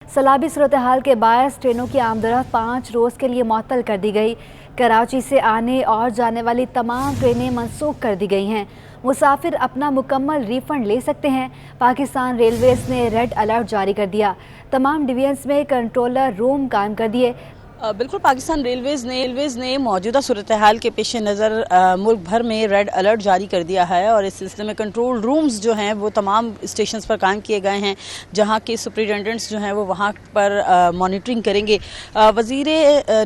सैलाबी सूरत हाल के बायस ट्रेनों की आमदरफ्त 5 रोज़ के लिए मुअत्तल कर दी गई। कराची से आने और जाने वाली तमाम ट्रेनें मनसूख कर दी गई हैं। मुसाफिर अपना मुकम्मल रिफंड ले सकते हैं। पाकिस्तान रेलवेज़ ने रेड अलर्ट जारी कर दिया। तमाम डिवीजन्स में कंट्रोलर रूम कायम कर दिए। बिल्कुल, पाकिस्तान रेलवेज़ ने मौजूदा सूरत हाल के पेश नज़र मुल्क भर में रेड अलर्ट जारी कर दिया है और इस सिलसिले में कंट्रोल रूम्स जो हैं वो तमाम स्टेशंस पर कायम किए गए हैं, जहां के सुपरिटेंडेंट्स जो हैं वो वहां पर मॉनिटरिंग करेंगे। वज़ीर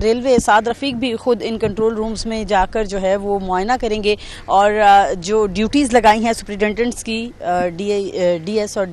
रेलवे साद रफ़ीक भी ख़ुद इन कंट्रोल रूम्स में जाकर जो है वो मुआयना करेंगे और जो ड्यूटीज़ लगाई हैं सुपरिटेंडेंट्स की, DS और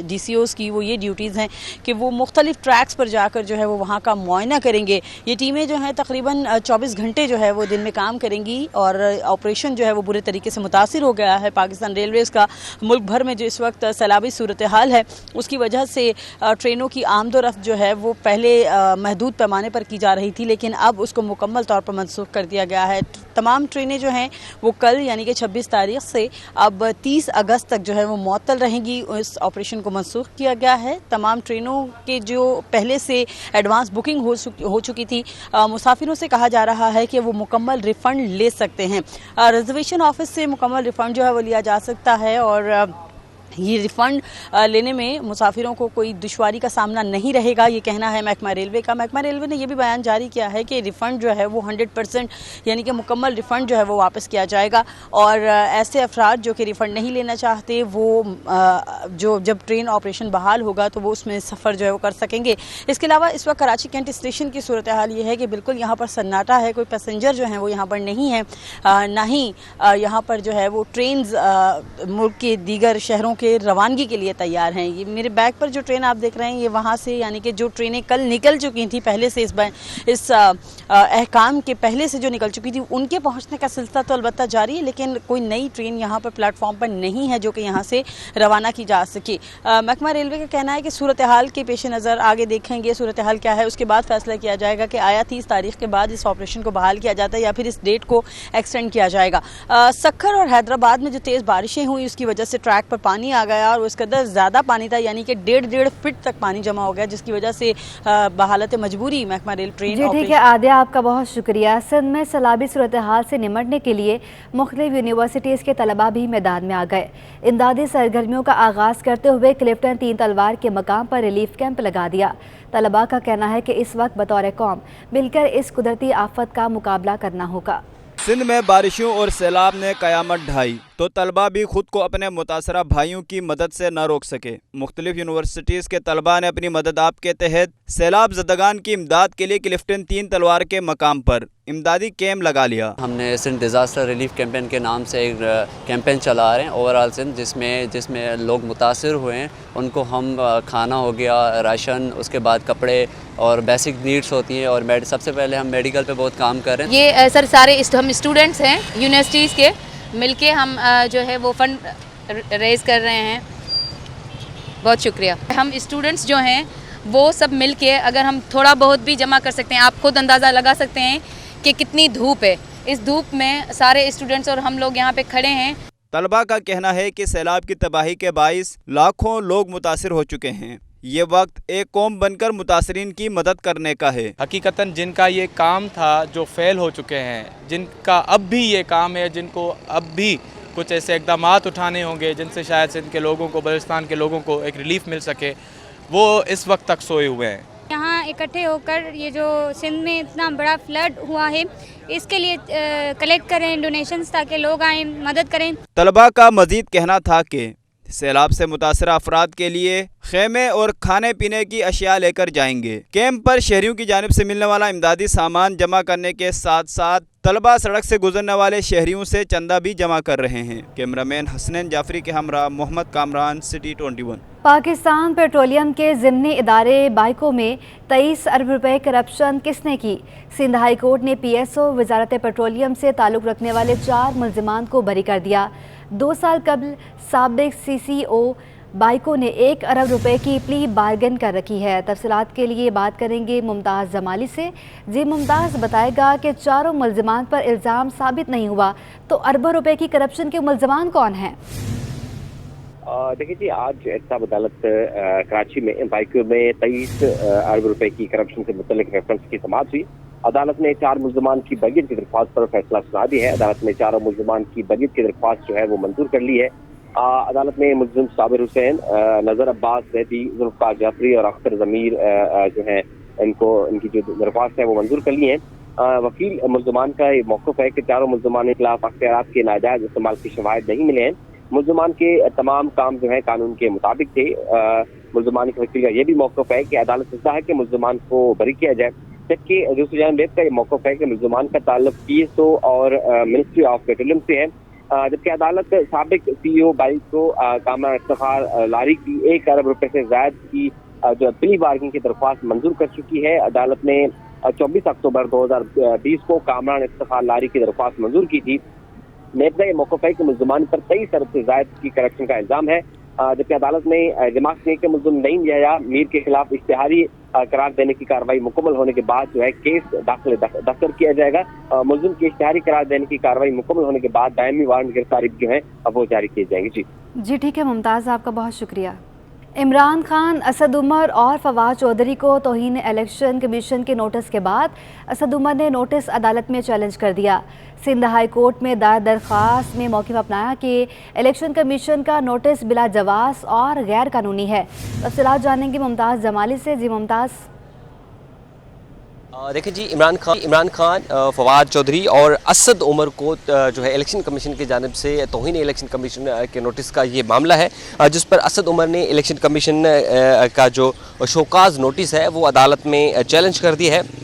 DCOs की, वो ये ड्यूटीज़ हैं कि वो मुख्तलिफ ट्रैक्स पर जाकर जो है वो वहाँ का मुआयना करेंगे। ये टीमें जो हैं तकरीबन 24 घंटे जो है वो दिन में काम करेंगी और ऑपरेशन जो है वो बुरे तरीके से मुतासिर हो गया है पाकिस्तान रेलवेज़ का। मुल्क भर में जो इस वक्त सैलाबी सूरत हाल है उसकी वजह से ट्रेनों की आमदोरफ्त जो है वो पहले महदूद पैमाने पर की जा रही थी, लेकिन अब उसको मुकम्मल तौर पर मनसूख कर दिया गया है। तमाम ट्रेनें जो हैं वो कल यानी कि 26 तारीख से अब 30 अगस्त तक जो है वो मुअत्तल रहेंगी। इस ऑपरेशन को मनसूख किया गया है। तमाम ट्रेनों के जो पहले से एडवांस बुकिंग हो चुकी थी, मुसाफिरों से कहा जा रहा है कि वो मुकम्मल रिफ़ंड ले सकते हैं। रिजर्वेशन ऑफिस से मुकम्मल रिफ़ंड जो है वो लिया जा सकता है और ये रिफ़ंड लेने में मुसाफिरों को कोई दुश्वारी का सामना नहीं रहेगा, ये कहना है महकमा रेलवे का। महकमा रेलवे ने यह भी बयान जारी किया है कि रिफ़ंड जो है वो 100% यानी कि मुकम्मल रिफ़ंड जो है वो वापस किया जाएगा और ऐसे अफराद जो कि रिफ़ंड नहीं लेना चाहते वो जो जब ट्रेन ऑपरेशन बहाल होगा तो वो उसमें सफ़र जो है वो कर सकेंगे। इसके अलावा इस वक्त कराची कैंट स्टेशन की सूरत हाल ये है कि बिल्कुल यहाँ पर सन्नाटा है, कोई पैसेंजर जो हैं वो यहाँ पर नहीं है, ना ही यहाँ पर जो है वो ट्रेन मुल्क के दीगर शहरों के रवानगी के लिए तैयार हैं। ये मेरे बैग पर जो ट्रेन आप देख रहे हैं ये वहाँ से यानी कि जो ट्रेनें कल निकल चुकी थी पहले से इस अहकाम के पहले से जो निकल चुकी थी उनके पहुँचने का सिलसिला तो अलबत्ता जारी है, लेकिन कोई नई ट्रेन यहाँ पर प्लेटफॉर्म पर नहीं है जो कि यहाँ से रवाना की जा सके। महकमा रेलवे का कहना है कि सूरत हाल के पेश नज़र आगे देखेंगे सूरत हाल क्या है, उसके बाद फैसला किया जाएगा कि आया 30 तारीख के बाद इस ऑपरेशन को बहाल किया जाता है या फिर इस डेट को एक्सटेंड किया जाएगा। सक्खर और हैदराबाद में जो तेज़ बारिशें हुई उसकी वजह से ट्रैक पर पानी आ गया और उस कदर ज़्यादा पानी था यानी कि 1.5 फीट तक पानी जमा हो गया, जिसकी वजह से बहालत मजबूरी महकमा रेल ट्रेन। जी ठीक है आदिया, आपका बहुत शुक्रिया। सिंध में सैलाबी सूरत हाल से निमटने के लिए मुख्तलिफ यूनिवर्सिटीज़ के तलबा भी मैदान में आ गए। इमदादी सरगर्मियों का आगाज़ करते हुए क्लिफ्टन 3 तलवार के मकाम पर रिलीफ कैंप लगा दिया। तलबा का कहना है कि इस वक्त बतौर कौम मिलकर इस कुदरती आफत का मुकाबला करना होगा। सिंध में बारिशों और सैलाब ने कयामत ढाई तो तलबा भी खुद को अपने मुतासरा भाइयों की मदद से न रोक सके। मुख्तलिफ यूनिवर्सिटीज़ के तलबा ने अपनी मदद आप के तहत सैलाब ज़दगान की इमदाद के लिए क्लिफ्टन 3 तलवार के मकाम पर इमदादी कैंप लगा लिया। हमने सिंध डिज़ास्टर रिलीफ कैंपेन के नाम से एक कैंपेन चला रहे हैं ओवरऑल सिंध, जिसमें लोग मुतासर हुए हैं उनको हम खाना हो गया, राशन, उसके बाद कपड़े और बेसिक नीड्स होती हैं और सबसे पहले हम मेडिकल पे बहुत काम कर रहे हैं। ये सर सारे हम स्टूडेंट्स हैं यूनिवर्सिटीज़ के, मिलके हम जो है वो फंड रेज़ कर रहे हैं। बहुत शुक्रिया। हम स्टूडेंट्स जो हैं वो सब मिलके अगर हम थोड़ा बहुत भी जमा कर सकते हैं, आप खुद अंदाज़ा लगा सकते हैं कि कितनी धूप है। इस धूप में सारे स्टूडेंट्स और हम लोग यहाँ पे खड़े हैं। तलबा का कहना है कि सैलाब की तबाही के बाइस लाखों लोग मुतासिर हो चुके हैं। ये वक्त एक कौम बनकर मुतासरीन की मदद करने का है। हकीकतन जिनका ये काम था जो फेल हो चुके हैं, जिनका अब भी ये काम है, जिनको अब भी कुछ ऐसे इक़दाम उठाने होंगे जिनसे शायद सिंध के लोगों को, बलूचिस्तान के लोगों को एक रिलीफ मिल सके, वो इस वक्त तक सोए हुए हैं। यहाँ इकट्ठे होकर ये जो सिंध में इतना बड़ा फ्लड हुआ है इसके लिए कलेक्ट करें डोनेशंस ताकि लोग आएँ मदद करें। तलबा का मजीद कहना था कि सैलाब से मुतासरा अफराद के लिए खेमे और खाने पीने की अशिया लेकर जाएंगे। कैंप पर शहरियों की जानिब से मिलने वाला इमदादी सामान जमा करने के साथ साथ तलबा सड़क से गुजरने वाले शहरियों से चंदा भी जमा कर रहे हैं। कैमरामैन हसनैन जाफरी के हमरा मोहम्मद कामरान, सिटी 21। पाकिस्तान पेट्रोलियम के ज़िमनी इदारे बाइको में 23 अरब रुपए करप्शन किसने की? सिंध हाई कोर्ट ने PSO वजारत पेट्रोलियम से ताल्लुक़ रखने वाले 4 मुल्ज़िमान को बरी कर दिया। 2 साल कबल साबिक CCO बाइको ने 1 अरब रुपए की प्ली बार्गेन कर रखी है। तफसीलात के लिए बात करेंगे मुमताज़ जमाली से। जी मुमताज़, बताएगा कि चारों मुल्ज़िमान पर इल्ज़ाम साबित नहीं हुआ तो अरबों रुपए की करप्शन के मुल्ज़िमान कौन हैं? देखिए जी, आज एहतसाब अदालत कराची में बाइकों में 23 अरब रुपए की करप्शन से मुतल्लिक रेफरेंस की समाअत हुई। अदालत ने 4 मुल्ज़मान की बरीयत की दरख्वास्त पर फैसला सुना दिया है। अदालत ने 4 मुल्ज़मान की बरीयत की दरख्वास्त जो है वो मंजूर कर ली है। अदालत ने मुल्ज़िम साबिर हुसैन, नज़र अब्बास जैदी, जुल्फ़कार जाफरी और अख्तर ज़मीर जो है इनकी जो दरख्वास्त है वो मंजूर कर ली है। वकील मुल्ज़मान का ये मौक़िफ़ है कि चारों मुल्ज़मान के खिलाफ अख्तियारात के नाजायज़ इस्तेमाल की शवाहिद नहीं मिले हैं। मुल्ज़मान के तमाम काम जो है कानून के मुताबिक थे। मुल्ज़मान के वकील का यह भी मौक़िफ़ है कि अदालत चाहता है कि मुल्ज़मान को बरी किया जाए, जबकि दूसरी जानिब रेप का ये मौक़िफ़ है कि मुल्ज़मान का ताल्लुक PSO और मिनिस्ट्री ऑफ पेट्रोलियम से है। जबकि अदालत साबिक CEO बाइक को कामरान इफ्तिखार लारी की 1 अरब रुपए से ज़ायद की जो प्ली बार्गिंग की दरख्वास्त मंजूर कर चुकी है। अदालत ने 24 अक्टूबर 2020 को कामरान इफ्तिखार लारी की दरख्वास्त मंजूर की थी। नेब का ये मौक़िफ़ है कि मुल्ज़मान पर 23 अरब से ज़ायद की करप्शन का इल्ज़ाम है, जबकि अदालत ने जमात ने कि मुल्ज़िम नईम या मीर के खिलाफ इश्तिहारी करार देने की कार्रवाई मुकम्मल होने के बाद जो है केस दाखिल किया जाएगा। मुल्ज़िम की इश्तिहारी करार देने की कार्रवाई मुकम्मल होने के बाद दायमी वारंट गिरफ्तारी जो है अब वो जारी किए जाएंगे। जी ठीक है मुमताज़, आपका बहुत शुक्रिया। इमरान खान, असद उमर और फवाद चौधरी को तौहीन इलेक्शन कमीशन के नोटिस के बाद असद उमर ने नोटिस अदालत में चैलेंज कर दिया। सिंध हाई कोर्ट में दायर दरख्वास्त में मौक़िफ़ अपनाया कि इलेक्शन कमीशन का नोटिस बिला जवाज़ और गैर कानूनी है। तफ़सीलात जानेंगे मुमताज़ जमाली से। जी मुमताज़। देखिए जी, इमरान खान, फवाद चौधरी और असद उमर को जो है इलेक्शन कमीशन की जानिब से तौहीन इलेक्शन कमीशन के नोटिस का ये मामला है, जिस पर असद उमर ने इलेक्शन कमीशन का जो शोकाज नोटिस है वो अदालत में चैलेंज कर दिया है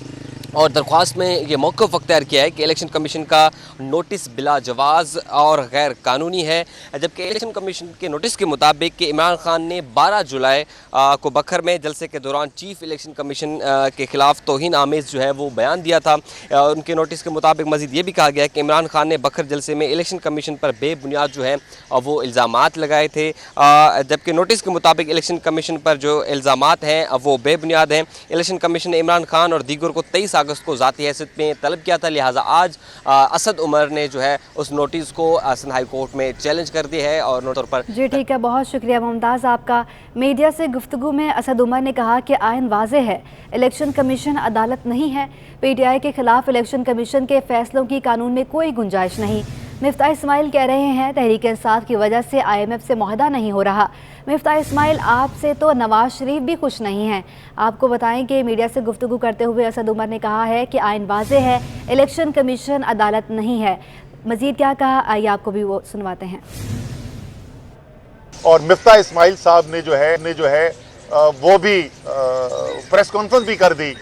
और दरख्वास्त में ये मौक़िफ़ अख्तियार किया है कि इलेक्शन कमीशन का नोटिस बिला जवाज़ और गैर कानूनी है। जबकि इलेक्शन कमीशन के नोटिस के मुताबिक कि इमरान खान ने 12 जुलाई को बखर में जलसे के दौरान चीफ़ इलेक्शन कमीशन के ख़िलाफ़ तौहीन आमेज़ जो है वो बयान दिया था। उनके नोटिस के मुताबिक मज़ीद ये भी कहा गया है कि इमरान खान ने बखर जलसे में इलेक्शन कमीशन पर बेबुनियाद जो है वो इल्ज़ामात लगाए थे, जबकि नोटिस के मुताबिक इलेक्शन कमीशन पर जो इल्ज़ामात हैं वो बेबुनियाद हैं। इलेक्शन कमीशन ने इमरान खान और दीगर को 23 अगस्त को ज़ाती हैसियत में तलब किया था, लिहाजा आज असद उमर ने जो है उस नोटिस को सिंध हाई कोर्ट में चैलेंज कर दिया है और तौर पर। जी ठीक है, बहुत शुक्रिया मुमताज़ आपका। मीडिया से गुफ्तगू में असद उमर ने कहा कि आइन वाज़े है, इलेक्शन कमीशन अदालत नहीं है। PTI के खिलाफ इलेक्शन कमीशन के फैसलों की कानून में कोई गुंजाइश नहीं। मिफ्ताह इस्माइल कह रहे हैं तहरीक इंसाफ की वजह से IMF से मुआहदा नहीं हो रहा। मिफ्ताह इस्माइल, आपसे तो नवाज शरीफ भी खुश नहीं हैं। आपको बताएं कि मीडिया से गुफ्तगू करते हुए असद उमर ने कहा है कि आइन वाज़े है, इलेक्शन कमीशन अदालत नहीं है। मज़ीद क्या कहा, आइए आपको भी वो सुनवाते हैं। और मिफ्ताह इस्माइल साहब ने जो है वो भी प्रेस कॉन्फ्रेंस भी कर दी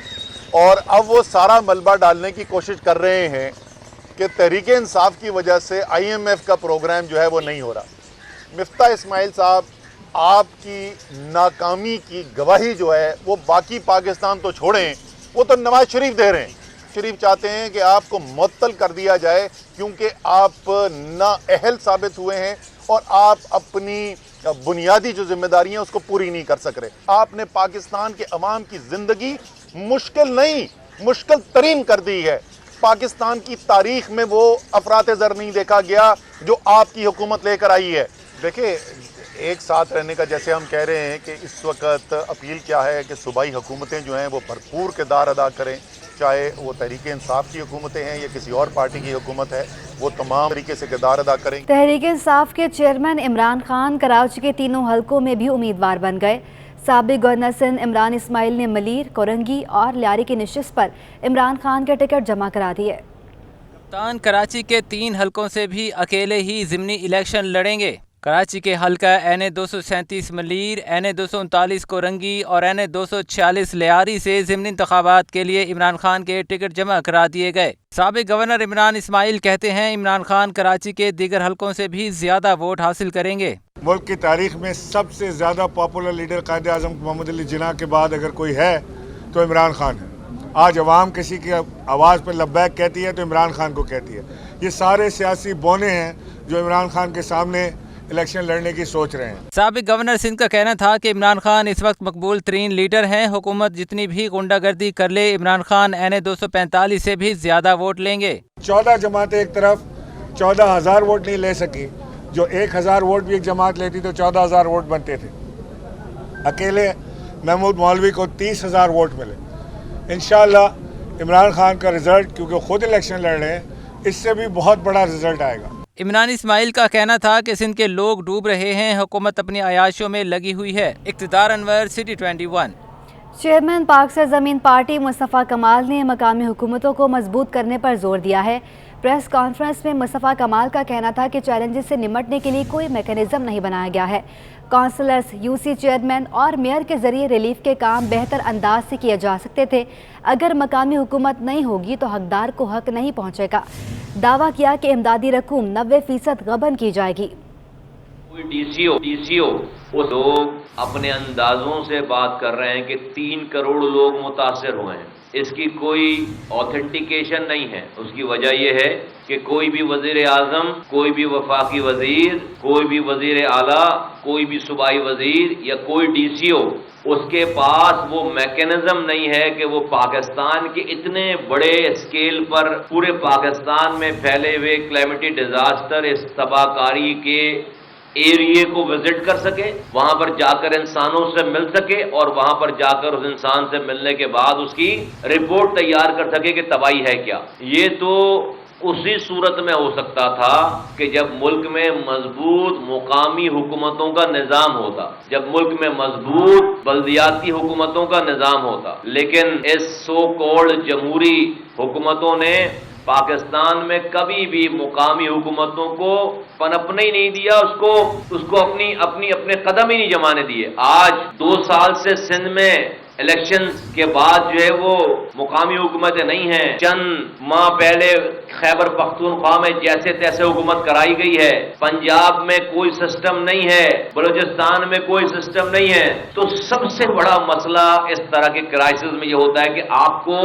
और अब वो सारा मलबा डालने की कोशिश कर रहे हैं कि तहरीक इंसाफ की वजह से IMF का प्रोग्राम जो है वो नहीं हो रहा। मिफ्ताह इस्माइल साहब, आपकी नाकामी की गवाही जो है वो बाकी पाकिस्तान तो छोड़ें, वो तो नवाज शरीफ दे रहे हैं। शरीफ चाहते हैं कि आपको मुअत्तल कर दिया जाए क्योंकि आप नाअहल साबित हुए हैं और आप अपनी बुनियादी जो जिम्मेदारियां उसको पूरी नहीं कर सक रहे। आपने पाकिस्तान के अवाम की ज़िंदगी मुश्किल तरीन कर दी है। पाकिस्तान की तारीख में वो अफरात-ए-ज़र नहीं देखा गया जो आपकी हुकूमत लेकर आई है। देखिए, एक साथ रहने का जैसे हम कह रहे हैं कि इस वक्त अपील क्या है कि सूबाई हुकूमतें जो हैं वो भरपूर किरदार अदा करें, चाहे वो तहरीक इंसाफ की हुकूमतें हैं या किसी और पार्टी की हुकूमत है, वो तमाम तरीके से किरदार अदा करें। तहरीक इंसाफ के चेयरमैन इमरान खान कराची के तीनों हलकों में भी उम्मीदवार बन गए। साबिक गवर्नर सिंध इमरान इस्माइल ने मलीर, कोरंगी और लियारी की नशिस्त पर इमरान खान के टिकट जमा करा दिए। कप्तान कराची के 3 हलकों से भी अकेले ही ज़िमनी इलेक्शन लड़ेंगे। कराची के हल्का NA 237 मलीर, NA 239 कोरंगी और NA 246 लियारी से ज़िमनी इंतखाबात के लिए इमरान खान के टिकट जमा करा दिए गए। साबिक गवर्नर इमरान इस्माइल कहते हैं इमरान खान कराची के दीगर हलकों से भी ज़्यादा वोट हासिल करेंगे। मुल्क की तारीख में सबसे ज़्यादा पॉपुलर लीडर कायद आज़म मोहम्मद अली जिन्ना के बाद अगर कोई है तो इमरान खान है। आज अवाम किसी की आवाज़ पर लब्बैक कहती है तो इमरान खान को कहती है। ये सारे सियासी बोने हैं जो इमरान खान के सामने इलेक्शन लड़ने की सोच रहे हैं। साबिक गवर्नर सिंध का कहना था कि इमरान खान इस वक्त मकबूल तरीन लीडर हैं। हुकूमत जितनी भी गुंडागर्दी कर ले, इमरान खान NA 245 से भी ज्यादा वोट लेंगे। 14 जमातें एक तरफ 14,000 वोट नहीं ले सकी, जो 1000 वोट भी एक जमात लेती तो 14,000 वोट बनते थे। अकेले महमूद मौलवी को 30,000 वोट मिले। इंशाअल्लाह इमरान खान का रिज़ल्ट, क्योंकि ख़ुद इलेक्शन लड़ रहे हैं, इससे भी बहुत बड़ा रिज़ल्ट आएगा। इमरान इस्माइल का कहना था कि सिंध के लोग डूब रहे हैं, हुकूमत अपनी अयाशियों में लगी हुई है। इक़्तिदार अनवर, सिटी 21। चेयरमैन पाक सरज़मीन पार्टी मुस्तफ़ा कमाल ने मकामी हुकूमतों को मजबूत करने पर जोर दिया है। प्रेस कॉन्फ्रेंस में मुस्तफ़ा कमाल का कहना था कि चैलेंजेस से निपटने के लिए कोई मैकेनिज़्म नहीं बनाया गया है। काउंसलर्स, यूसी चेयरमैन और मेयर के जरिए रिलीफ के काम बेहतर अंदाज से किए जा सकते थे। अगर मकामी हुकूमत नहीं होगी तो हकदार को हक नहीं पहुँचेगा। दावा किया कि इमदादी रकूम 90% गबन की जाएगी। डीसीओ वो लोग अपने अंदाजों से बात कर रहे हैं कि 3 करोड़ लोग मुतासर हुए हैं। इसकी कोई ऑथेंटिकेशन नहीं है। उसकी वजह यह है कि कोई भी वजीर आजम, कोई भी वफाकी वजीर, कोई भी वजीर आला, कोई भी सूबाई वजीर या कोई डीसीओ, उसके पास वो मैकेनिज्म नहीं है कि वो पाकिस्तान के इतने बड़े स्केल पर पूरे पाकिस्तान में फैले हुए क्लाइमेटी डिजास्टर, इस तबाहकारी के एरिए को विजिट कर सके, वहां पर जाकर इंसानों से मिल सके और वहां पर जाकर उस इंसान से मिलने के बाद उसकी रिपोर्ट तैयार कर सके कि तबाही है क्या। ये तो उसी सूरत में हो सकता था कि जब मुल्क में मजबूत मुकामी हुकूमतों का निज़ाम होता, जब मुल्क में मजबूत बल्दियाती हुकूमतों का निज़ाम होता। लेकिन इस सो कॉल्ड जमहूरी हुकूमतों ने पाकिस्तान में कभी भी मुकामी हुकूमतों को पनपने ही नहीं दिया, उसको अपने कदम ही नहीं जमाने दिए। आज 2 साल से सिंध में इलेक्शन के बाद जो है वो मुकामी हुकूमतें नहीं हैं। चंद माह पहले खैबर पख्तूनख्वा में जैसे तैसे हुकूमत कराई गई है। पंजाब में कोई सिस्टम नहीं है, बलूचिस्तान में कोई सिस्टम नहीं है। तो सबसे बड़ा मसला इस तरह के क्राइसिस में ये होता है कि आपको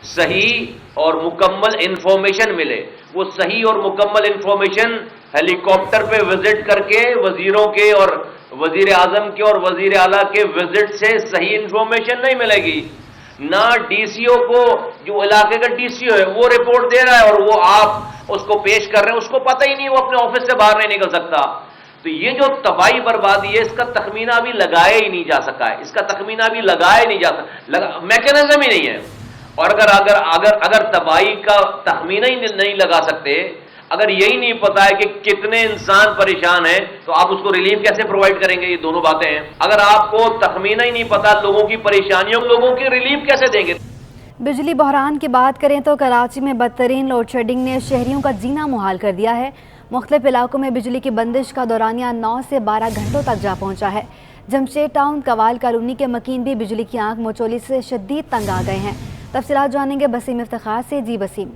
सही और मुकम्मल इंफॉर्मेशन मिले। वो सही और मुकम्मल इंफॉर्मेशन हेलीकॉप्टर पे विजिट करके वजीरों के और वजीर आजम के और वजीर आला के विजिट से सही इंफॉर्मेशन नहीं मिलेगी। ना डीसीओ को, जो इलाके का डीसीओ है वो रिपोर्ट दे रहा है और वो आप उसको पेश कर रहे हैं, उसको पता ही नहीं, वो अपने ऑफिस से बाहर नहीं निकल सकता। तो ये जो तबाही बर्बादी है, इसका तखमीना भी लगाया ही नहीं जा सका है। इसका तखमीना भी लगाया नहीं जा सका, मैकेनिज्म ही नहीं है। और अगर तबाही का तखमीना ही नहीं लगा सकते, अगर यही नहीं पता है कि कितने इंसान परेशान हैं, तो आप उसको रिलीफ कैसे प्रोवाइड करेंगे? ये दोनों बातें हैं। अगर आपको तखमीना ही नहीं पता लोगों की परेशानियों, लोगों की रिलीफ कैसे देंगे? बिजली बहरान की बात करें तो कराची में बदतरीन लोड शेडिंग ने शहरियों का जीना मुहाल कर दिया है। मुख्तलिफ इलाकों में बिजली की बंदिश का दौरानिया 9 से 12 घंटों तक जा पहुंचा है। जमशेद टाउन कवाल कॉलोनी के मकीन भी बिजली की आंख मचोली से शदीद तंग आ गए हैं। तफसीलात जानेंगे बसीम इफ्तिखार से। जी बसीम।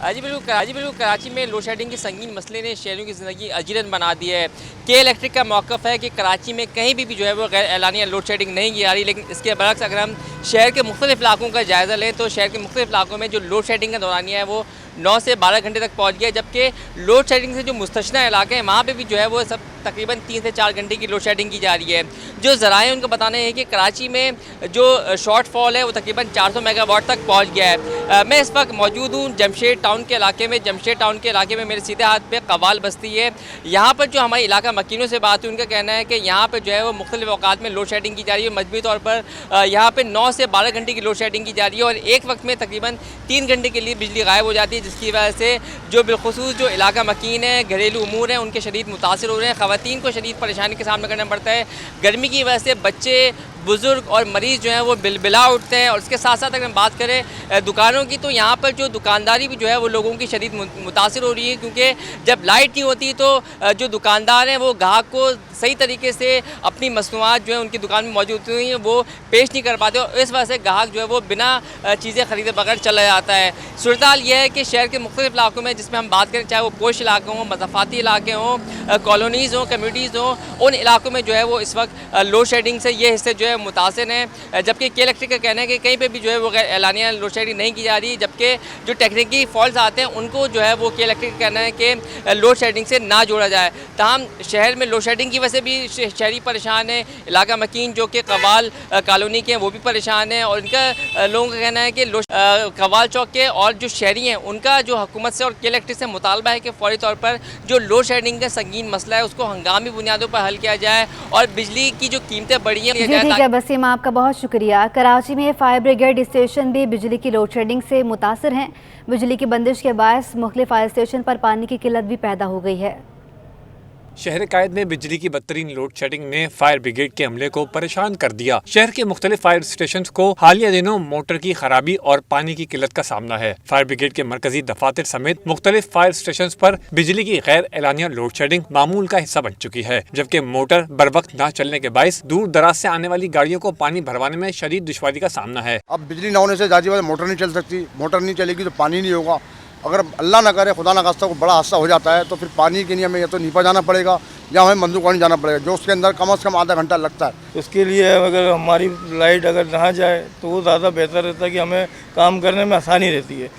जी बिल्कुल कराची में लोड शेडिंग के संगीन मसले ने शहरियों की ज़िंदगी अजीरन बना दी है। के इलेक्ट्रिक का मौक़िफ़ है कि कराची में कहीं भी जो है वो गैर एलानिया लोड शेडिंग नहीं की जा रही। लेकिन इसके बरक्स अगर हम शहर के मुख्तलिफ इलाकों का जायज़ा लें तो शहर के मुख्तलिफ इलाकों में जो लोड शेडिंग का दौरानिया है वो 9 से 12 घंटे तक पहुँच गया। जबकि लोड शेडिंग से जो मुस्तशना इलाके हैं वहाँ पर भी जो है वो सब तकरीबन 3 से 4 घंटे की लोड शेडिंग की जा रही है। जो ज़राए उनको बताना है कि कराची में जो शॉर्टफॉल है वो तकरीबन 400 मेगावाट तक पहुँच गया है। मैं इस वक्त मौजूद हूँ जमशेद टाउन के इलाके में। जमशेद टाउन के इलाके में मेरे सीधे हाथ पे कवाल बस्ती है। यहाँ पर जो हमारे इलाका मकीनों से बात हुई, उनका कहना है कि यहाँ पर जो है वो मुख्तलिफ औकात में लोड शेडिंग की जा रही है। मजबूरी तौर पर यहाँ पर 9 से 12 घंटे की लोड शेडिंग की जा रही है और एक वक्त में तकरीबन 3 घंटे के लिए बिजली गायब हो जाती है, जिसकी वजह से जो बिलखुसूस जो इलाका मकीन है, घरेलू उमूर हैं, उनके शदीद मुतासिर हो रहे हैं। ख़वातीन को शदीद परेशानी का सामना करना पड़ता है। गर्मी की वजह से बच्चे, बुज़ुर्ग और मरीज़ जो हैं वो बिलबिला उठते हैं। और उसके साथ साथ अगर हम बात करें दुकानों की, तो यहाँ पर जो दुकानदारी भी जो है वो लोगों की शदीद मुतासिर हो रही है, क्योंकि जब लाइट नहीं होती तो जो दुकानदार हैं वो ग्राहक को सही तरीके से अपनी मसनूआत जो है उनकी दुकान में मौजूद हुई हैं वो पेश नहीं कर पाते और इस वजह से ग्राहक जो है वो बिना चीज़ें ख़रीदे बगैर चला जाता है। सूरत हाल यह है कि शहर के मुख्तलिफ इलाकों में जिसमें हम बात करें, चाहे वो पोश इलाके हों, मज़ाफ़ाती इलाके हों, कॉलोनीज़ हों, कम्यूनिटीज़ हों, उन इलाकों में जो है वो इस वक्त लोड शेडिंग से ये हिस्से जो है है मुतासिर हैं, जबकि के इलेक्ट्रिक का कहना है कि कहीं पे भी जो है वो गैर एलानिया लोड शेडिंग नहीं की जा रही, जबकि जो टेक्निकी फॉल्ट आते हैं उनको जो है वो के इलेक्ट्रिक का कहना है कि लोड शेडिंग से ना जोड़ा जाए। ताहम शहर में लोड शेडिंग की वजह से भी शहरी परेशान है। इलाका मकीन जो कि कवाल कॉलोनी के हैं वो भी परेशान है, और इनका लोगों का कहना है कि कवाल चौक के और जो शहरी हैं उनका जो हुकूमत से और के इलेक्ट्रिक से मुतालबा है कि फौरी तौर पर जो लोड शेडिंग का संगीन मसला है उसको हंगामी बुनियादों पर हल किया जाए और बिजली की जो कीमतें बढ़ी हैं। जी ठीक है वसीम, आपका बहुत शुक्रिया। कराची में फायर ब्रिगेड स्टेशन भी बिजली की लोड शेडिंग से मुतासर हैं। बिजली की बंदिश के बायस मुख्तलिफ फायर स्टेशन पर पानी की किल्लत भी पैदा हो गई है। शहर कायद में बिजली की बदतरीन लोड शेडिंग ने फायर ब्रिगेड के अमले को परेशान कर दिया। शहर के मुख्तलिफ फायर स्टेशन को हालिया दिनों मोटर की खराबी और पानी की किल्लत का सामना है। फायर ब्रिगेड के मरकजी दफातर समेत मुख्तलिफ फायर स्टेशन पर बिजली की गैर एलानिया लोड शेडिंग मामूल का हिस्सा बन चुकी है, जबकि मोटर बर वक्त न चलने के बायस दूर दराज से आने वाली गाड़ियों को पानी भरवाने में शदीद दुश्वारी का सामना है। अब बिजली न होने से जाती बात मोटर नहीं चल सकती, मोटर नहीं चलेगी तो पानी नहीं होगा। अगर अल्लाह ना करे खुदा ना खास्ता को बड़ा हादसा हो जाता है तो फिर पानी के लिए हमें या तो नीपा जाना पड़ेगा या हमें मंदूकवानी जाना पड़ेगा, जो उसके अंदर कम से कम आधा घंटा लगता है। उसके लिए अगर हमारी लाइट अगर ना जाए तो वो ज़्यादा बेहतर रहता है कि हमें काम करने में आसानी रहती है।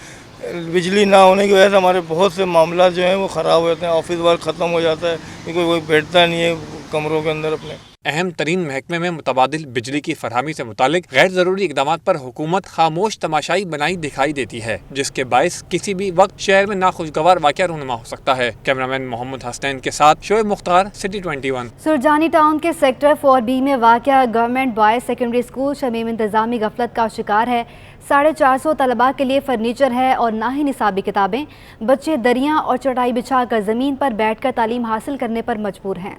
बिजली ना होने की वजह से हमारे बहुत से मामला जो हैं वो ख़राब हो जाते हैं, ऑफिस वर्क ख़त्म हो जाता है क्योंकि कोई बैठता नहीं है कमरों के अंदर अपने। अहम तरीन महकमे में मुतबादिल बिजली की फरहमी से मुतालिक गैर जरूरी इकदाम पर हुकूमत खामोश तमाशाई बनाई दिखाई देती है, जिसके बायस किसी भी वक्त शहर में नाखुशगवार वाक़या रूनुमा हो सकता है। कैमरामैन मोहम्मद हसनैन के साथ शोएब मुख्तार, सिटी 21। सुरजानी टाउन के सेक्टर 4B में वाक़या government boys secondary school Shamim इंतजामी गफलत का शिकार है। 450 तलबा के लिए फर्नीचर है और ना ही निसाबी किताबें। बच्चे दरियाँ और चटाई बिछाकर ज़मीन पर बैठकर तालीम हासिल करने पर मजबूर हैं।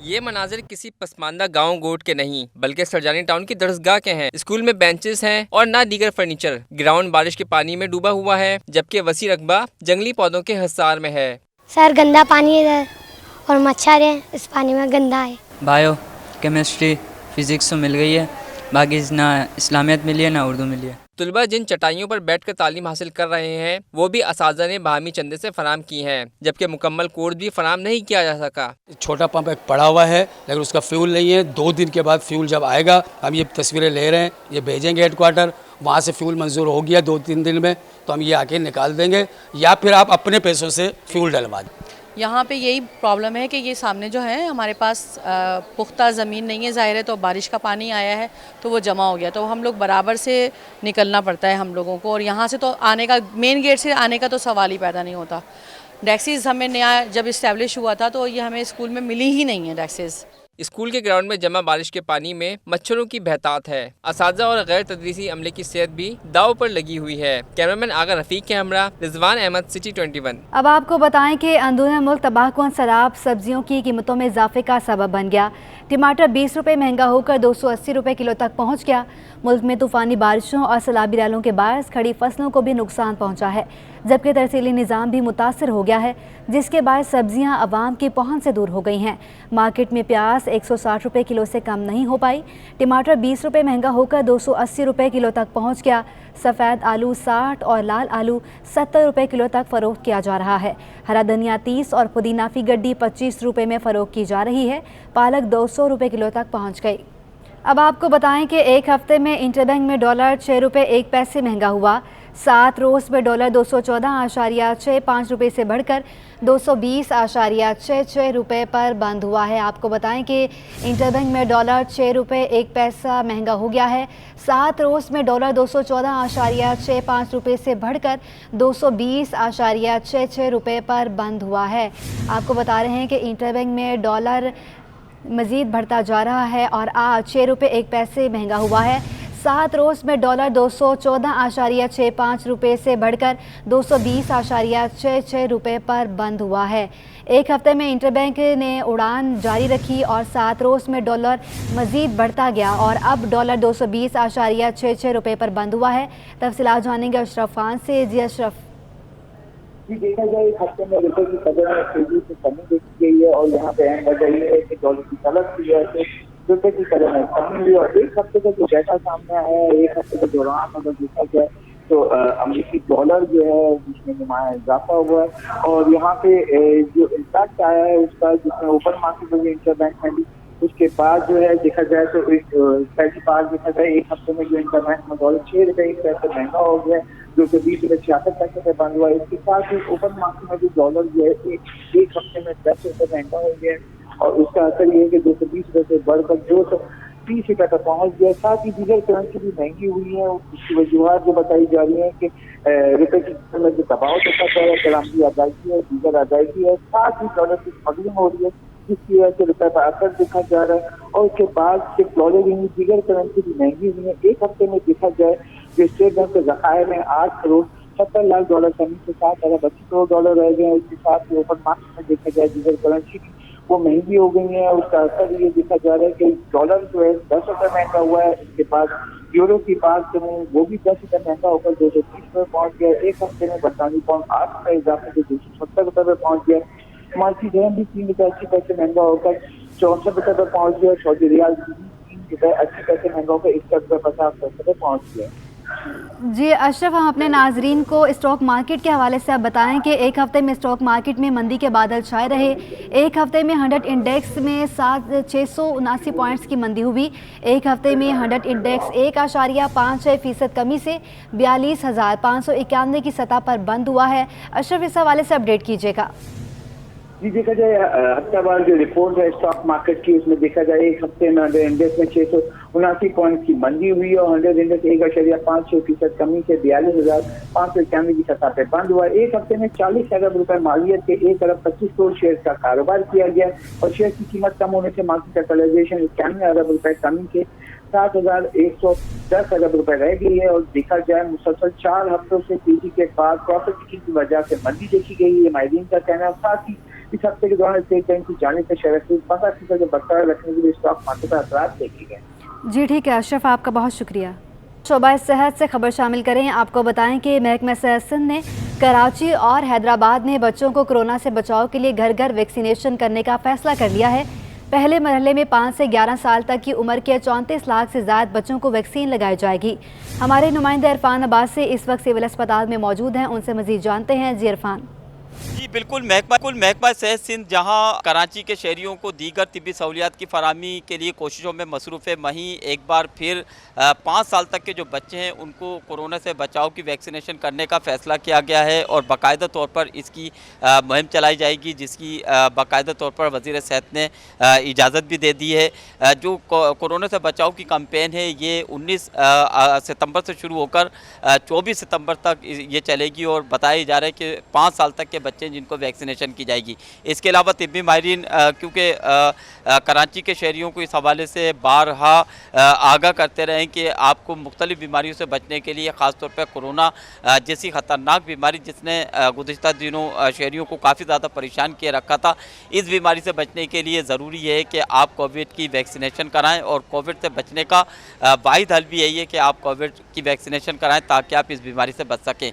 ये मनाजिर किसी पसमानदा गांव गोट के नहीं बल्कि सरजानी टाउन की दरसगाह के हैं। स्कूल में बेंचेस हैं और ना दीगर फर्नीचर। ग्राउंड बारिश के पानी में डूबा हुआ है, जबकि वसी रकबा जंगली पौधों के हिसार में है। सर गंदा पानी है और मच्छर है, इस पानी में गंदा है। बायो केमिस्ट्री फिजिक्स तो मिल गई है, बाकी ना इस्लामियत मिली है ना उर्दू मिली है। तलबा जिन चटाइयों पर बैठकर तालीम हासिल कर रहे हैं वो भी असातिज़ा ने बाहमी चंदे से फराम की हैं, जबकि मुकम्मल कोर्स भी फराम नहीं किया जा सका। छोटा पंप एक पड़ा हुआ है लेकिन उसका फ्यूल नहीं है। 2 दिन के बाद फ्यूल जब आएगा, हम ये तस्वीरें ले रहे हैं, ये भेजेंगे हेडक्वार्टर, वहाँ से फ्यूल मंजूर हो गया 2-3 दिन में तो हम ये आके निकाल देंगे, या फिर आप अपने पैसों से फ्यूल डलवा दें। यहाँ पे यही प्रॉब्लम है कि ये सामने जो है हमारे पास पुख्ता ज़मीन नहीं है, ज़ाहिर है, तो बारिश का पानी आया है तो वो जमा हो गया, तो हम लोग बराबर से निकलना पड़ता है हम लोगों को, और यहाँ से तो आने का, मेन गेट से आने का तो सवाल ही पैदा नहीं होता। डेस्किस हमें नया जब इस्टेब्लिश हुआ था तो ये हमें स्कूल में मिली ही नहीं है डेस्किस। स्कूल के ग्राउंड में जमा बारिश के पानी में मच्छरों की बहतात है। असातिज़ा और गैर तदरीसी अमले की सेहत भी दाव पर लगी हुई है। कैमरामैन आगा रफीक के हमरा रिजवान अहमद, सिटी 21। अब आपको बताएं कि अंदरूनी मुल्क तबाहकुन सैलाब सब्जियों की कीमतों में इजाफे का सबब बन गया। टमाटर 20 रुपये महंगा होकर 280 रुपये किलो तक पहुँच गया। मुल्क में तूफ़ानी बारिशों और सैलाबी रैलों के बायस खड़ी फसलों को भी नुकसान पहुँचा है, जबकि तरसीली निज़ाम भी मुतासर हो गया है, जिसके बाद सब्जियां अवाम की पहुंच से दूर हो गई हैं। मार्केट में प्याज 160 रुपये किलो से कम नहीं हो पाई। टमाटर 20 रुपये महंगा होकर 280 रुपये किलो तक पहुंच गया। सफ़ेद आलू 60 और लाल आलू 70 रुपये किलो तक फ़रोख्त किया जा रहा है। हरा धनिया 30 और पुदीना फी गड्डी 25 रुपये में फ़रोख्त की जा रही है। पालक 200 रुपये किलो तक पहुँच गई। अब आपको बताएं कि एक हफ्ते में इंटरबैंक में डॉलर 6 रुपये 1 पैसे महंगा हुआ। 7 रोज़ में डॉलर 214.65 रुपये से बढ़कर 220.66 रुपये पर बंद हुआ है। आपको बताएं कि इंटरबैंक में डॉलर 6 रुपये 1 पैसा महंगा हो गया है। 7 रोज़ में डॉलर 214.65 रुपये से बढ़कर 220.66 रुपये पर बंद हुआ है। आपको बता रहे हैं कि इंटरबैंक में डॉलर मज़ीद बढ़ता जा रहा है और आज 6 रुपये 1 पैसे महंगा हुआ है। 7 रोज़ में डॉलर 214.65 रुपये से बढ़कर 220.66 रुपये पर बंद हुआ है। एक हफ्ते में इंटरबैंक ने उड़ान जारी रखी और 7 रोज़ में डॉलर मज़ीद बढ़ता गया और अब डॉलर 220.66 रुपये पर बंद हुआ है। तफसीलात जानेंगे अशरफ खान से। जी अशरफ। जी देखा जाए इस हफ्ते में रुपये की कदर में तेजी से कमी देखी गई है और यहाँ पे अहम वजह ये है कि डॉलर की तलब की वजह से रुपये की कदर में कमी हुई और एक हफ्ते का जो डेटा सामने आया है, एक हफ्ते के दौरान अगर देखा जाए तो अमेरिकी डॉलर जो है जिसमें नुमाया इजाफा हुआ है और यहाँ पे जो इम्पैक्ट आया है उसका, जिसमें ओपन मार्केट में इंटरबैंक में भी उसके बाद जो है देखा जाए तो पहली बार देखा जाए एक हफ्ते में जो इंटरनेशनल में डॉलर 6 रुपये एक पैसे महंगा हो गया, जो कि 20 रुपये 66 पैसे पे बंद हुआ। इसके साथ ही ओपन मार्केट में जो डॉलर जो है एक हफ्ते में 10 रुपये महंगा हो गया, और उसका असर ये है कि 220 रुपये से बढ़कर 230 रुपये तक पहुँच गया। साथ ही दीगर करेंसी भी महंगी हुई है, उसकी वजूहत जो बताई जा रही है कि रुपये की में जो दबाव तक है, सलामती अदायगी है, दीगर अदायगी है, साथ ही डॉलर की स्मगलिंग हो रही है जिसकी वजह से रुपये पर असर देखा जा रहा है। और उसके बाद सिर्फ डॉलर ही दीगर करेंसी भी महंगी हुई है। एक हफ्ते में देखा जाए जो स्टेट बैंक के ज़खायर में 8 करोड़ 70 लाख डॉलर कमी के साथ अगर 80 करोड़ डॉलर रह गए हैं। इसके साथ ही ओपन मार्केट में देखा जाए दीगर करेंसी भी वो महंगी हो गई है। उसका असर ये देखा जा रहा है कि डॉलर जो है 10 रुपये महंगा हुआ है। इसके बाद यूरो की बात करें वो भी 10 रुपये महंगा होकर 230 रुपये पहुँच गया। एक हफ्ते में बरतानी पाउंड 8 रुपये इजाफे से 270 रुपये पर पहुँच गया। मार्ची दरम भी 3 रुपये 80 पैसे महंगा होकर 64 रुपये पर पहुँच गया। सऊदी रियाल 3 रुपये 80 पैसे महंगा होकर 61 रुपये 50 पैसे पर पहुँच गया। जी अशरफ, हम अपने नाजरीन को स्टॉक मार्केट के हवाले से आप बताएं कि एक हफ्ते में स्टॉक मार्केट में मंदी के बादल छाए रहे। एक हफ्ते में 100 इंडेक्स में 679 पॉइंट्स की मंदी हुई। एक हफ्ते में 100 इंडेक्स 1.56% कमी से 42,591 की सतह पर बंद हुआ है। अशरफ, इस हवाले से अपडेट कीजिएगा। जी देखा जाए हफ्तावार जो रिपोर्ट है स्टॉक मार्केट की, उसमें देखा जाए एक हफ्ते में 100 इंडेक्स में 679 पॉइंट की मंदी हुई और 100 इंडेक्स 1.56% कमी से 42,591 की सतह पे बंद हुआ। एक हफ्ते में 40 अरब रुपए मालियत के 1 अरब 25 करोड़ शेयर का कारोबार किया गया और शेयर की कीमत कम होने से मार्केट कैपिटलाइजेशन 91 अरब रुपए कमी के 7,110 अरब रुपए रह गई है। और देखा जाए मुसलसल 4 हफ्तों से तेजी के बाद प्रॉफिट की वजह से मंदी देखी गई है, माहिरीन का कहना है। साथ ही इस हफ्ते के दौरान स्टेट बैंक की जानिब से शेयर 15% बरकरार रखने के लिए स्टॉक मार्केट पर असरात देखे गए। जी ठीक है अशरफ, आपका बहुत शुक्रिया। शोबा सेहत से खबर शामिल करें। आपको बताएं कि महकमा सेहत सिंध ने कराची और हैदराबाद में बच्चों को कोरोना से बचाव के लिए घर घर वैक्सीनेशन करने का फैसला कर लिया है। पहले मरहले में 5 से 11 साल तक की उम्र के 34 लाख से ज़्यादा बच्चों को वैक्सीन लगाई जाएगी। हमारे नुमाइंदे इरफान अब्बास से इस वक्त सिविल अस्पताल में मौजूद हैं, उनसे मज़ीद जानते हैं। जी इरफान। जी बिल्कुल, महकमा सेहत सिंध जहां कराची के शहरियों को दीगर तिब्बी सहूलियात की फराहमी के लिए कोशिशों में मसरूफ़ है, वहीं एक बार फिर 5 साल तक के जो बच्चे हैं उनको कोरोना से बचाव की वैक्सीनेशन करने का फ़ैसला किया गया है और बाकायदा तौर पर इसकी मुहिम चलाई जाएगी, जिसकी बाकायदा तौर पर वज़ीर सेहत ने इजाज़त भी दे दी है। जो कोरोना से बचाव की कैंपेन है ये 19 सितंबर से शुरू होकर 24 सितंबर तक ये चलेगी और बताया जा रहा है कि 5 साल तक के बच्चे जिनको वैक्सीनेशन की जाएगी। इसके अलावा तिब्बी माहिरीन क्योंकि कराची के शहरियों को इस हवाले से बारहा आगाह करते रहे कि आपको मुख्तलिफ बीमारियों से बचने के लिए ख़ास तौर पर कोरोना जैसी ख़तरनाक बीमारी जिसने गुज़िश्ता दिनों शहरियों को काफ़ी ज़्यादा परेशान किए रखा था, इस बीमारी से बचने के लिए ज़रूरी है कि आप कोविड की वैक्सीनेशन कराएँ और कोविड से बचने का वाहिद हल भी यही है कि आप कोविड की वैक्सीनेशन कराएँ ताकि आप इस बीमारी से बच सकें।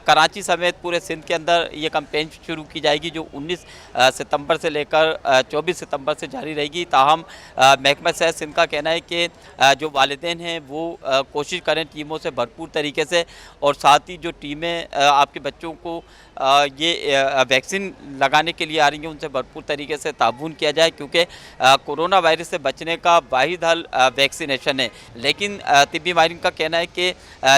कराची समेत पूरे सिंध के अंदर ये कैंपेन शुरू की जाएगी जो 19 सितंबर से लेकर 24 सितंबर से जारी रहेगी। ताहम महकमा सेहत सिंध का कहना है कि जो वालिदैन हैं वो कोशिश करें टीमों से भरपूर तरीके से और साथ ही जो टीमें आपके बच्चों को ये वैक्सीन लगाने के लिए आ रही हैं उनसे भरपूर तरीके से ताउन किया जाए, क्योंकि कोरोना वायरस से बचने का वाहिद हल वैक्सीनेशन है। लेकिन तिब्बी माहिरीन का कहना है कि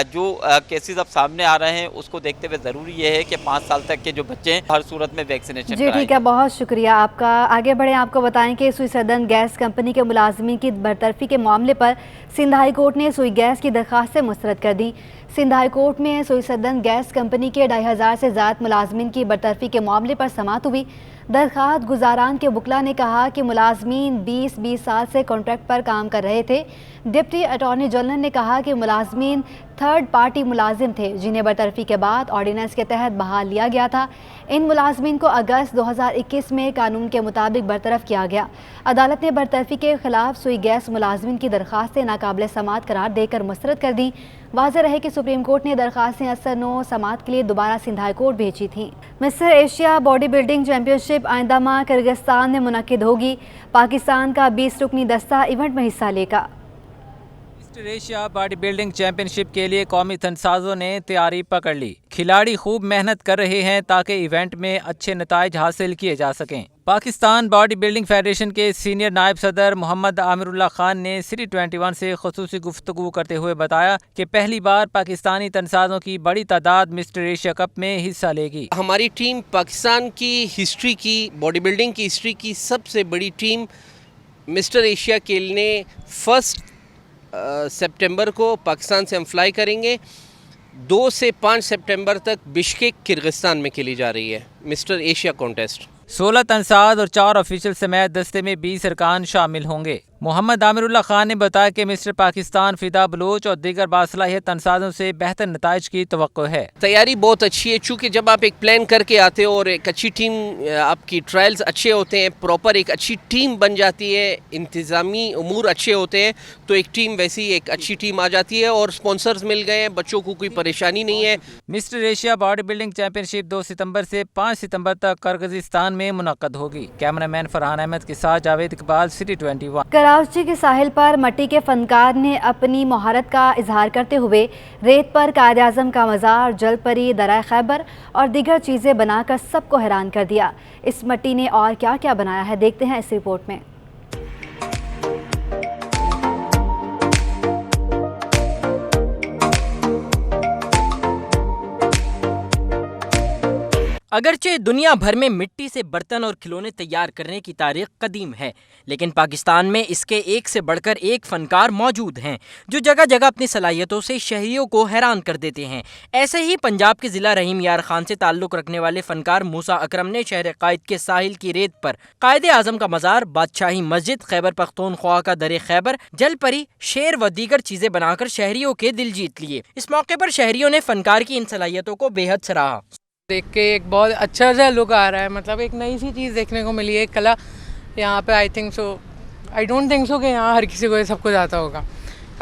जो केसेस अब सामने आ रहे हैं उसको देखते हुए ज़रूरी ये है कि 5 साल तक के जो बच्चे हैं हर सूरत में वैक्सीनेशन जी ठीक है, बहुत शुक्रिया आपका। आगे बढ़े, आपको बताएं कि सुई सदन गैस कंपनी के मुलाजमीन की बरतरफी के मामले पर सिंध हाई कोर्ट ने सुई गैस की दरख्वास्तें मुस्तरद कर दी। सिंध हाई कोर्ट में सुई सदन गैस कंपनी के 2500 से ज़्यादा मुलाजमीन की बरतरफी के मामले पर समाअत हुई। दरख्वास्त गुजारान के वकला ने कहा कि मुलाजमीन 20 साल से कॉन्ट्रैक्ट पर काम कर रहे थे। डिप्टी अटॉर्नी जनरल ने कहा कि मुलाजमीन थर्ड पार्टी मुलाजिम थे जिन्हें बरतरफी के बाद ऑर्डिनेंस के तहत बहाल लिया गया था। इन मुलाजमीन को अगस्त 2021 में कानून के मुताबिक बरतरफ किया गया। अदालत ने बरतरफी के खिलाफ सुई गैस मुलाजमीन की दरख्वास्तें नाकाबिल समाअत करार देकर मुस्तरद कर दी। वाज़ेह रहे कि सुप्रीम कोर्ट ने दरख्वास्तें असर-9 समाअत के लिए दोबारा सिंध हाई कोर्ट भेजी थी। Mister Asia body building championship आइंदा माह किर्गिस्तान में मुनक्किद होगी। पाकिस्तान का 20 रुकनी दस्ता इवेंट में हिस्सा लेगा। Mister Asia body building championship के लिए कौमी तनसाज़ों ने तैयारी पकड़ ली। खिलाड़ी खूब मेहनत कर रहे हैं ताकि इवेंट में अच्छे नताइज हासिल किए जा सकें। पाकिस्तान बॉडी बिल्डिंग फेडरेशन के सीनियर नायब सदर मोहम्मद आमिरुल्लाह खान ने सिटी 21 से खुसूसी गुफ्तगू करते हुए बताया कि पहली बार पाकिस्तानी तनसाज़ों की बड़ी तादाद मिस्टर एशिया कप में हिस्सा लेगी। हमारी टीम पाकिस्तान की हिस्ट्री की, बॉडी बिल्डिंग की हिस्ट्री की सबसे बड़ी टीम मिस्टर एशिया खेलने 1 सितंबर को पाकिस्तान से हम फ्लाई करेंगे। 2 से 5 सितंबर तक बिश्केक किर्गिस्तान में खेली जा रही है मिस्टर एशिया कॉन्टेस्ट। 16 तनसाज और 4 ऑफिशियल समेत दस्ते में 20 अरकान शामिल होंगे। मोहम्मद आमिरुल्लाह खान ने बताया कि मिस्टर पाकिस्तान फिदा बलोच और दीगर बासलाहियत तनसाजों से बेहतर नताइज की तवक्को है। तैयारी बहुत अच्छी है, चूँकि जब आप एक प्लान करके आते हो और एक अच्छी टीम, आपकी ट्रायल्स अच्छे होते हैं, प्रॉपर एक अच्छी टीम बन जाती है, इंतज़ामी उमूर अच्छे होते हैं, तो एक टीम वैसी एक अच्छी टीम आ जाती है और स्पॉन्सर्स मिल गए हैं, बच्चों को कोई परेशानी नहीं है। Mister Asia body building championship 2 सितंबर से 5 सितंबर तक किर्गिस्तान में मुनक्कद होगी। कैमरामैन फरहान अहमद के साथ जावेद इकबाल, सिटी 21। कराची के साहिल पर मट्टी के फनकार ने अपनी महारत का इजहार करते हुए रेत पर कायद आज़म का मज़ार, जलपरी, दराए खैबर और दीगर चीज़ें बनाकर सबको हैरान कर दिया। इस मट्टी ने और क्या क्या बनाया है, देखते हैं इस रिपोर्ट में। अगरचे दुनिया भर में मिट्टी से बर्तन और खिलौने तैयार करने की तारीख कदीम है, लेकिन पाकिस्तान में इसके एक से बढ़कर एक फनकार मौजूद हैं जो जगह जगह अपनी सलाहियतों से शहरियों को हैरान कर देते हैं। ऐसे ही पंजाब के ज़िला रहीम यार खान से ताल्लुक़ रखने वाले फनकार मूसा अकरम ने शहर कायद के साहिल की रेत पर कायद आज़म का मज़ार, बादशाही मस्जिद, खैबर पख्तूनख्वा का दरे खैबर, जलपरी, शेर व दीगर चीज़ें बनाकर शहरियों के दिल जीत लिए। इस मौके पर शहरियों ने फनकार की इन सलाहियतों को बेहद सराहा। देख के एक बहुत अच्छा सा लुक आ रहा है, मतलब एक नई सी चीज़ देखने को मिली है, एक कला यहाँ पे। आई डोंट थिंक सो कि यहाँ हर किसी को सब कुछ आता होगा,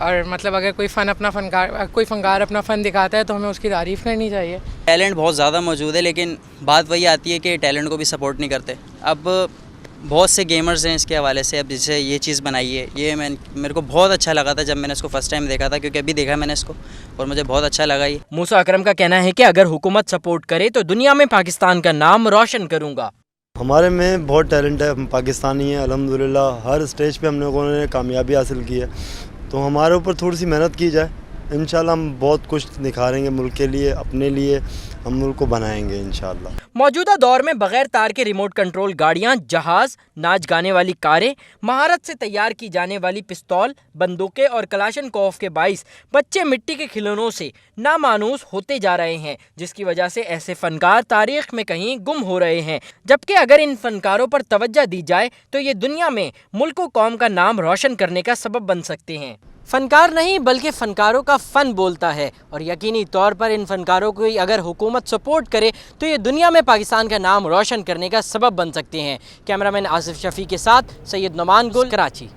और मतलब अगर कोई फनकार अपना फ़न दिखाता है तो हमें उसकी तारीफ़ करनी चाहिए। टैलेंट बहुत ज़्यादा मौजूद है, लेकिन बात वही आती है कि टैलेंट को भी सपोर्ट नहीं करते। अब बहुत से गेमर्स हैं इसके हवाले से, अब जैसे ये चीज़ बनाई है, ये मेरे को बहुत अच्छा लगा था जब मैंने इसको फर्स्ट टाइम देखा था, क्योंकि अभी देखा मैंने इसको और मुझे बहुत अच्छा लगा ये। मूसा अकरम का कहना है कि अगर हुकूमत सपोर्ट करे तो दुनिया में पाकिस्तान का नाम रोशन करूँगा। हमारे में बहुत टैलेंट है, हम पाकिस्तानी हैं अल्हम्दुलिल्लाह, हर स्टेज पे हम लोगों ने कामयाबी हासिल की है, तो हमारे ऊपर थोड़ी सी मेहनत की जाए, इंशाल्लाह हम बहुत कुछ निखारेंगे मुल्क के लिए, अपने लिए हम मुल्क को बनाएंगे इंशाल्लाह। मौजूदा दौर में बगैर तार के रिमोट कंट्रोल गाड़ियां, जहाज, नाच गाने वाली कारें, महारत से तैयार की जाने वाली पिस्तौल, बंदूकें और कलाशनकोव के बाइस बच्चे मिट्टी के खिलौनों से नामानूस होते जा रहे हैं, जिसकी वजह से ऐसे फनकार तारीख में कहीं गुम हो रहे हैं। जबकि अगर इन फनकारों पर तवज्जो दी जाए तो ये दुनिया में मुल्क व कौम का नाम रोशन करने का सबब बन सकते हैं। फनकार नहीं बल्कि फनकारों का फ़न बोलता है, और यकीनी तौर पर इन फनकारों को अगर हुकूमत सपोर्ट करे तो ये दुनिया में पाकिस्तान का नाम रोशन करने का सबब बन सकते हैं। कैमरामैन आसिफ शफी के साथ सैयद नुमान गुल, कराची।